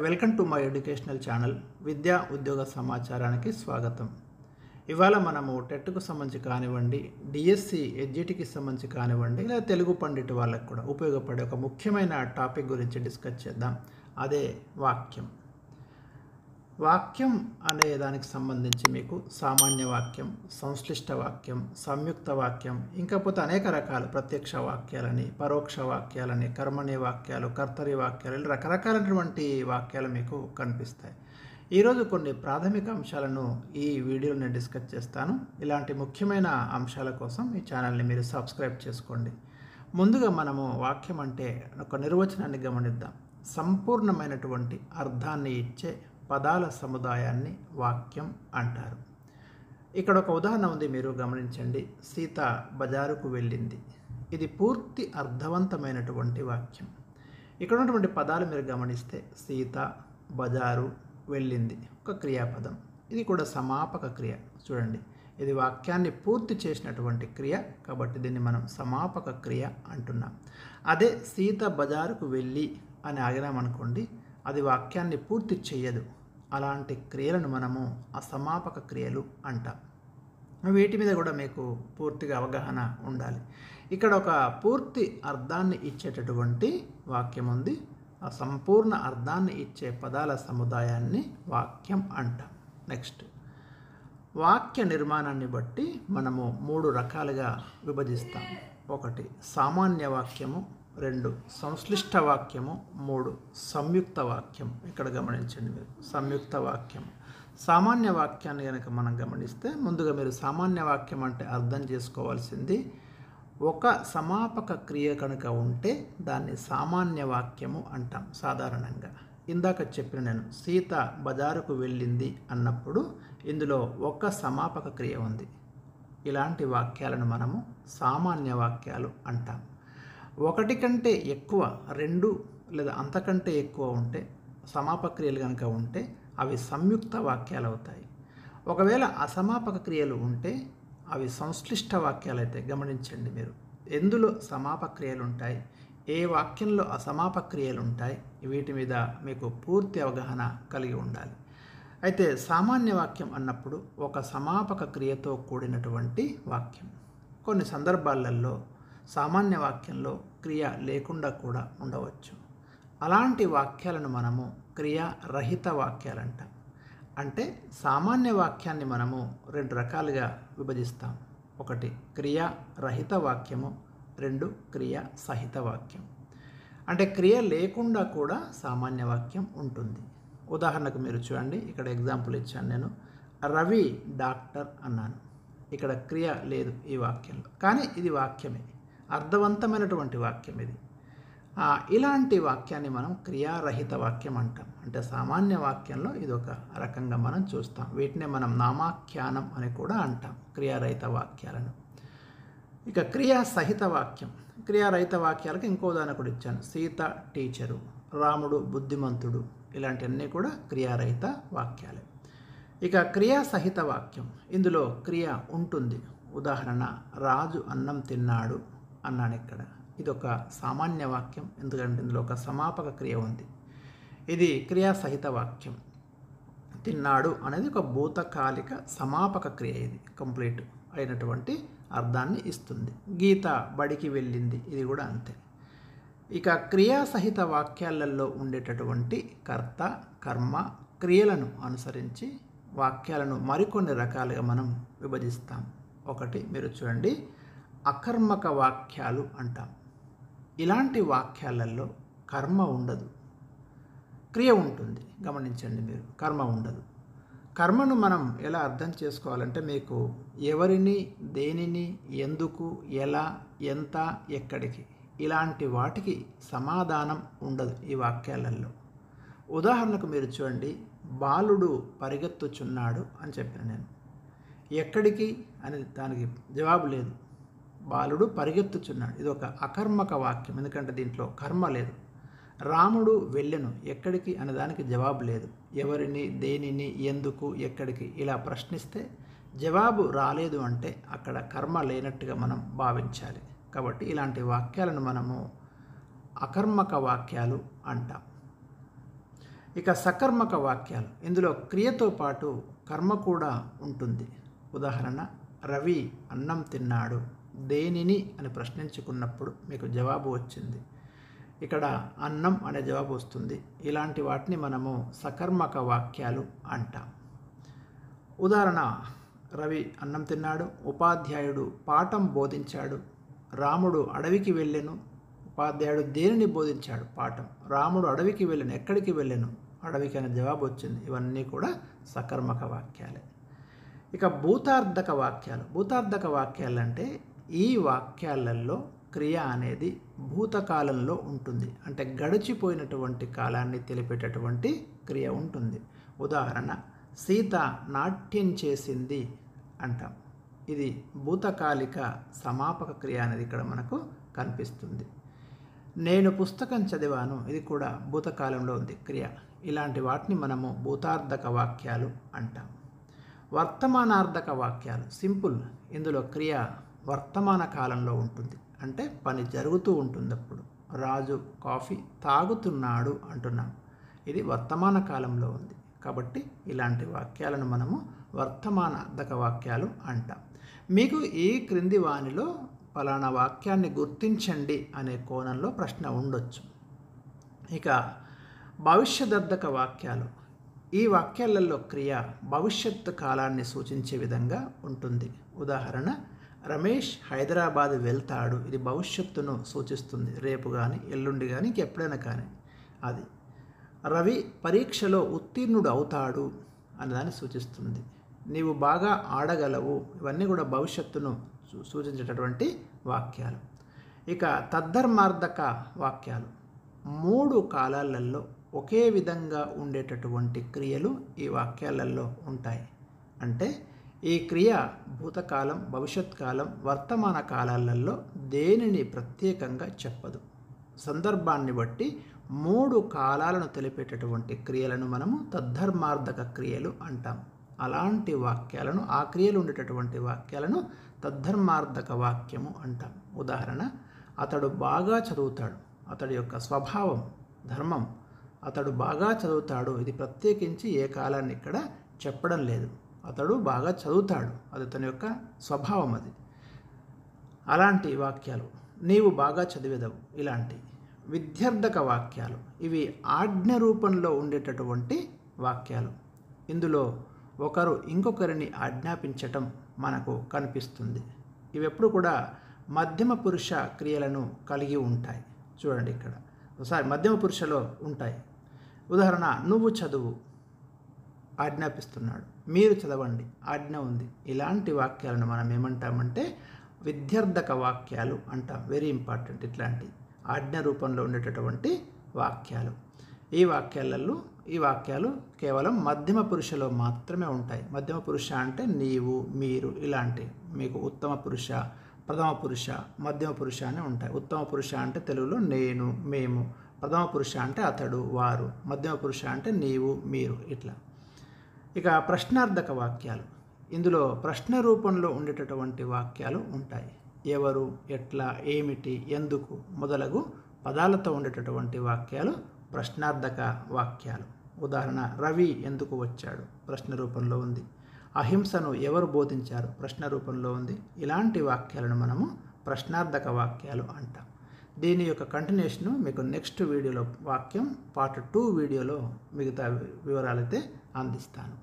Welcome to my educational channel విద్యా ఉద్యోగ సమాచారానికి స్వాగతం. ఇవాళ మనము టెట్కు సంబంధించి కానివ్వండి, డిఎస్సి ఎడ్జిటికి సంబంధించి కానివ్వండి, లేదా తెలుగు పండిట్ వాళ్ళకు కూడా ఉపయోగపడే ఒక ముఖ్యమైన టాపిక్ గురించి డిస్కస్ చేద్దాం. అదే వాక్యం. వాక్యం అనే దానికి సంబంధించి మీకు సామాన్య వాక్యం, సంశ్లిష్ట వాక్యం, సంయుక్త వాక్యం, ఇంకపోతే అనేక రకాల ప్రత్యక్ష వాక్యాలని, పరోక్ష వాక్యాలని, కర్మణి వాక్యాలు, కర్తరి వాక్యాలు, రకరకాలైనటువంటి వాక్యాలు మీకు కనిపిస్తాయి. ఈరోజు కొన్ని ప్రాథమిక అంశాలను ఈ వీడియోలో నేను డిస్కస్ చేస్తాను. ఇలాంటి ముఖ్యమైన అంశాల కోసం ఈ ఛానల్ని మీరు సబ్స్క్రైబ్ చేసుకోండి. ముందుగా మనము వాక్యం అంటే ఒక నిర్వచనాన్ని గమనిద్దాం. సంపూర్ణమైనటువంటి అర్థాన్ని ఇచ్చే పదాల సముదాయాన్ని వాక్యం అంటారు. ఇక్కడ ఒక ఉదాహరణ ఉంది, మీరు గమనించండి. సీత బజారుకు వెళ్ళింది. ఇది పూర్తి అర్థవంతమైనటువంటి వాక్యం. ఇక్కడ ఉన్నటువంటి పదాలు మీరు గమనిస్తే సీత, బజారు, వెళ్ళింది ఒక క్రియాపదం. ఇది కూడా సమాపక క్రియ. చూడండి, ఇది వాక్యాన్ని పూర్తి చేసినటువంటి క్రియ కాబట్టి దీన్ని మనం సమాపక క్రియ అంటున్నాం. అదే సీత బజారుకు వెళ్ళి అని ఆగినామనుకోండి, అది వాక్యాన్ని పూర్తి చేయదు. అలాంటి క్రియలను మనము అసమాపక క్రియలు అంటాం. వీటి మీద కూడా మీకు పూర్తిగా అవగాహన ఉండాలి. ఇక్కడ ఒక పూర్తి అర్థాన్ని ఇచ్చేటటువంటి వాక్యం ఉంది. ఆ సంపూర్ణ అర్థాన్ని ఇచ్చే పదాల సముదాయాన్ని వాక్యం అంటాం. నెక్స్ట్, వాక్య నిర్మాణాన్ని బట్టి మనము 3 రకాలుగా విభజిస్తాం. 1 సామాన్య వాక్యము, 2 సంశ్లిష్ట వాక్యము, 3 సంయుక్త వాక్యం. ఇక్కడ గమనించండి మీరు, సంయుక్త వాక్యం. సామాన్య వాక్యాన్ని కనుక మనం గమనిస్తే, ముందుగా మీరు సామాన్య వాక్యం అంటే అర్థం చేసుకోవాల్సింది, ఒక సమాపక క్రియ కనుక ఉంటే దాన్ని సామాన్య వాక్యము అంటాం సాధారణంగా. ఇందాక చెప్పిన నేను సీత బజారుకు వెళ్ళింది అన్నప్పుడు ఇందులో ఒక సమాపక క్రియ ఉంది. ఇలాంటి వాక్యాలను మనము సామాన్య వాక్యాలు అంటాం. 1 కంటే ఎక్కువ, 2 లేదా అంతకంటే ఎక్కువ ఉంటే, సమాపక క్రియలు కనుక ఉంటే అవి సంయుక్త వాక్యాలు అవుతాయి. ఒకవేళ అసమాపక క్రియలు ఉంటే అవి సంశ్లిష్ట వాక్యాలు అయితే. గమనించండి మీరు, ఎందులో సమాపక క్రియలు ఉంటాయి, ఏ వాక్యంలో అసమాపక క్రియలు ఉంటాయి, వీటి మీద మీకు పూర్తి అవగాహన కలిగి ఉండాలి. అయితే సామాన్య వాక్యం అన్నప్పుడు ఒక సమాపక క్రియతో కూడినటువంటి వాక్యం. కొన్ని సందర్భాలలో సామాన్య వాక్యంలో క్రియ లేకుండా కూడా ఉండవచ్చు. అలాంటి వాక్యాలను మనము క్రియారహిత వాక్యాలు అంటాం. అంటే సామాన్య వాక్యాన్ని మనము 2 రకాలుగా విభజిస్తాం. 1 క్రియారహిత వాక్యము, 2 క్రియ సహిత వాక్యం. అంటే క్రియ లేకుండా కూడా సామాన్య వాక్యం ఉంటుంది. ఉదాహరణకు మీరు చూడండి, ఇక్కడ ఎగ్జాంపుల్ ఇచ్చాను నేను. రవి డాక్టర్ అన్నాను. ఇక్కడ క్రియ లేదు ఈ వాక్యంలో, కానీ ఇది వాక్యమే, అర్థవంతమైనటువంటి వాక్యం ఇది. ఇలాంటి వాక్యాన్ని మనం క్రియారహిత వాక్యం అంటాం. అంటే సామాన్య వాక్యంలో ఇది ఒక రకంగా మనం చూస్తాం. వీటినే మనం నామాఖ్యానం అని కూడా అంటాం, క్రియారహిత వాక్యాలను. ఇక క్రియా సహిత వాక్యం. క్రియారహిత వాక్యాలకు ఇంకో ఉదాహరణ కూడా ఇచ్చాను. సీత టీచరు, రాముడు బుద్ధిమంతుడు, ఇలాంటివన్నీ కూడా క్రియారహిత వాక్యాలే. ఇక క్రియా సహిత వాక్యం, ఇందులో క్రియ ఉంటుంది. ఉదాహరణ, రాజు అన్నం తిన్నాడు అన్నాను. ఇక్కడ ఇది ఒక సామాన్య వాక్యం, ఎందుకంటే ఇందులో ఒక సమాపక క్రియ ఉంది. ఇది క్రియా సహిత వాక్యం. తిన్నాడు అనేది ఒక భూతకాలిక సమాపక క్రియ. ఇది కంప్లీట్ అయినటువంటి అర్థాన్ని ఇస్తుంది. గీత బడికి వెళ్ళింది, ఇది కూడా అంతే. ఇక క్రియా సహిత వాక్యాలలో ఉండేటటువంటి కర్త, కర్మ, క్రియలను అనుసరించి వాక్యాలను మరికొన్ని రకాలుగా మనం విభజిస్తాం. 1 మీరు చూడండి, అకర్మక వాక్యాలు అంటాం. ఇలాంటి వాక్యాలలో కర్మ ఉండదు, క్రియ ఉంటుంది. గమనించండి మీరు, కర్మ ఉండదు. కర్మను మనం ఎలా అర్థం చేసుకోవాలంటే, మీకు ఎవరిని, దేనిని, ఎందుకు, ఎలా, ఎంత, ఎక్కడికి, ఇలాంటి వాటికి సమాధానం ఉండదు ఈ వాక్యాలలో. ఉదాహరణకు మీరు చూడండి, బాలుడు పరిగెత్తుచున్నాడు అని చెప్పిన నేను. ఎక్కడికి అని దానికి జవాబు లేదు. బాలుడు పరిగెత్తుచున్నాడు, ఇది ఒక అకర్మక వాక్యం, ఎందుకంటే దీంట్లో కర్మ లేదు. రాముడు వెళ్ళెను, ఎక్కడికి అనే దానికి జవాబు లేదు. ఎవరిని, దేనిని, ఎందుకు, ఎక్కడికి ఇలా ప్రశ్నిస్తే జవాబు రాలేదు అంటే అక్కడ కర్మ లేనట్టుగా మనం భావించాలి. కాబట్టి ఇలాంటి వాక్యాలను మనము అకర్మక వాక్యాలు అంటాం. ఇక సకర్మక వాక్యాలు, ఇందులో క్రియతో పాటు కర్మ కూడా ఉంటుంది. ఉదాహరణ, రవి అన్నం తిన్నాడు, దేనిని అని ప్రశ్నించుకున్నప్పుడు మీకు జవాబు వచ్చింది. ఇక్కడ అన్నం అనే జవాబు వస్తుంది. ఇలాంటి వాటిని మనము సకర్మక వాక్యాలు అంటాం. ఉదాహరణ, రవి అన్నం తిన్నాడు, ఉపాధ్యాయుడు పాఠం బోధించాడు, రాముడు అడవికి వెళ్ళెను. ఉపాధ్యాయుడు దేనిని బోధించాడు? పాఠం. రాముడు అడవికి వెళ్ళెను, ఎక్కడికి వెళ్ళెను? అడవికి అనే జవాబు వచ్చింది. ఇవన్నీ కూడా సకర్మక వాక్యాలే. ఇక భూతార్థక వాక్యాలు. భూతార్థక వాక్యాలు అంటే ఈ వాక్యాలలో క్రియ అనేది భూతకాలంలో ఉంటుంది, అంటే గడిచిపోయినటువంటి కాలాన్ని తెలిపేటటువంటి క్రియ ఉంటుంది. ఉదాహరణ, సీత నాట్యం చేసింది అంటాం. ఇది భూతకాలిక సమాపక క్రియ అనేది ఇక్కడ మనకు కనిపిస్తుంది. నేను పుస్తకం చదివాను, ఇది కూడా భూతకాలంలో ఉంది క్రియ. ఇలాంటి వాటిని మనము భూతార్థక వాక్యాలు అంటాం. వర్తమానార్థక వాక్యాలు సింపుల్. ఇందులో క్రియ వర్తమాన కాలంలో ఉంటుంది, అంటే పని జరుగుతూ ఉంటుంది. అప్పుడు రాజు కాఫీ తాగుతున్నాడు అంటున్నాం, ఇది వర్తమాన కాలంలో ఉంది. కాబట్టి ఇలాంటి వాక్యాలను మనము వర్తమానార్థక వాక్యాలు అంటాం. మీకు ఈ క్రింది వానిలో ఫలానా వాక్యాన్ని గుర్తించండి అనే కోణంలో ప్రశ్న ఉండొచ్చు. ఇక భవిష్యదర్థక వాక్యాలు. ఈ వాక్యాలలో క్రియ భవిష్యత్తు కాలాన్ని సూచించే విధంగా ఉంటుంది. ఉదాహరణ, రమేష్ హైదరాబాద్ వెళ్తాడు, ఇది భవిష్యత్తును సూచిస్తుంది. రేపు కానీ ఎల్లుండి కానీ ఇంకెప్పుడైనా కానీ. అది రవి పరీక్షలో ఉత్తీర్ణుడు అవుతాడు అన్నదాన్ని సూచిస్తుంది. నీవు బాగా ఆడగలవు, ఇవన్నీ కూడా భవిష్యత్తును సూచించేటటువంటి వాక్యాలు. ఇక తద్ధర్మార్థక వాక్యాలు. 3 కాలాలలో ఒకే విధంగా ఉండేటటువంటి క్రియలు ఈ వాక్యాలలో ఉంటాయి. అంటే ఈ క్రియ భూతకాలం, భవిష్యత్ కాలం, వర్తమాన కాలాలలో దేనిని ప్రత్యేకంగా చెప్పదు. సందర్భాన్ని బట్టి 3 కాలాలను తెలిపేటటువంటి క్రియలను మనము తద్ధర్మార్థక క్రియలు అంటాం. అలాంటి వాక్యాలను, ఆ క్రియలు ఉండేటటువంటి వాక్యాలను తద్ధర్మార్థక వాక్యము అంటాం. ఉదాహరణ, అతడు బాగా చదువుతాడు, అతడి యొక్క స్వభావం, ధర్మం, అతడు బాగా చదువుతాడు, ఇది ప్రత్యేకించి ఏ కాలాన్ని ఇక్కడ చెప్పడం లేదు. అతడు బాగా చదువుతాడు, అది తన యొక్క స్వభావం. అది అలాంటి వాక్యాలు. నీవు బాగా చదివేదవు, ఇలాంటి విద్యార్థక వాక్యాలు. ఇవి ఆజ్ఞ రూపంలో ఉండేటటువంటి వాక్యాలు. ఇందులో ఒకరు ఇంకొకరిని ఆజ్ఞాపించటం మనకు కనిపిస్తుంది. ఇవి ఎప్పుడు కూడా మధ్యమ పురుష క్రియలను కలిగి ఉంటాయి. చూడండి, ఇక్కడ ఒకసారి మధ్యమ పురుషలో ఉంటాయి. ఉదాహరణ, నువ్వు చదువు, ఆజ్ఞాపిస్తున్నాడు. మీరు చదవండి, ఆజ్ఞ ఉంది. ఇలాంటి వాక్యాలను మనం ఏమంటామంటే విద్యార్థక వాక్యాలు అంటాం. Very important. ఇట్లాంటి ఆజ్ఞ రూపంలో ఉండేటటువంటి వాక్యాలు. ఈ వాక్యాలు కేవలం మధ్యమ పురుషలో మాత్రమే ఉంటాయి. మధ్యమ పురుష అంటే నీవు, మీరు, ఇలాంటి. మీకు ఉత్తమ పురుష, ప్రథమ పురుష, మధ్యమ పురుష అని ఉంటాయి. ఉత్తమ పురుష అంటే తెలుగులో నేను, మేము. ప్రథమ పురుష అంటే అతడు, వారు. మధ్యమ పురుష అంటే నీవు, మీరు, ఇట్లా. ఇక ప్రశ్నార్థక వాక్యాలు. ఇందులో ప్రశ్న రూపంలో ఉండేటటువంటి వాక్యాలు ఉంటాయి. ఎవరు, ఎట్లా, ఏమిటి, ఎందుకు మొదలగు పదాలతో ఉండేటటువంటి వాక్యాలు ప్రశ్నార్థక వాక్యాలు. ఉదాహరణ, రవి ఎందుకు వచ్చాడు, ప్రశ్న రూపంలో ఉంది. అహింసను ఎవరు బోధించారు, ప్రశ్న రూపంలో ఉంది. ఇలాంటి వాక్యాలను మనము ప్రశ్నార్థక వాక్యాలు అంటాం. దీని యొక్క కంటిన్యూషను మీకు నెక్స్ట్ వీడియోలో, వాక్యం పార్ట్ 2 వీడియోలో మిగతా వివరాలైతే అందిస్తాను.